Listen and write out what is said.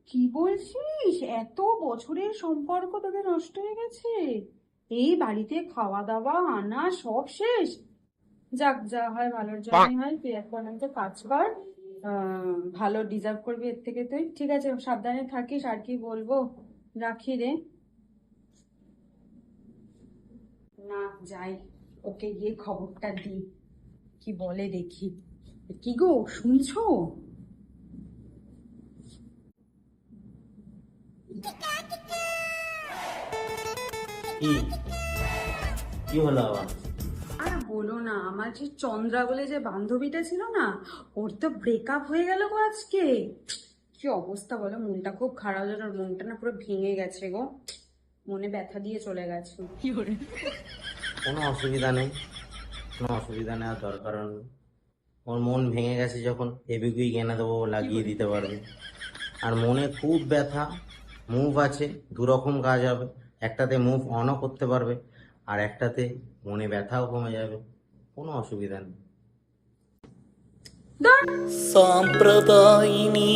কি বলছিস? এত বছরের সম্পর্ক তোদের নষ্ট হয়ে গেছে? এই বাড়িতে খাওয়া দাওয়া আনা সব শেষ। যাক, যা হয় ভালোর জন্যই হয়। তুই এখন একটা কাজ কর, ভালো ডিজার্ভ করবি এর থেকে। তুই ঠিক আছে, সাবধানে থাকিস। আর কি বলবো, রাখি রে। না, যাই, ওকে গিয়ে খবরটা দিই, কি বলে দেখি। কি গো, শুনছো? কি কি হলো আবার? আর বলো না, আমার যে চন্দ্রা বলে যে বান্ধবীটা ছিল না, ওর তো ব্রেকআপ হয়ে গেল গো আজকে। কি অবস্থা বলো, মনটা খুব খারাপ যেন, ওর মনটা না পুরো ভেঙে গেছে গো, মনে ব্যথা দিয়ে চলে গেছে। কোনো অসুবিধা নেই, কোনো অসুবিধা নেওয়ার দরকার নেই। ওর মন ভেঙে গেছে যখন এবিকুইক এনে দেবো, ও লাগিয়ে দিতে পারবে। আর মনে খুব ব্যথা, মুভ আছে, দু রকম কাজ হবে। একটাতে মুভ অনও করতে পারবে, আর একটাতে মনে ব্যথাও কমে যাবে। কোনো অসুবিধা নেই। ধর। సాంప్రదాయిని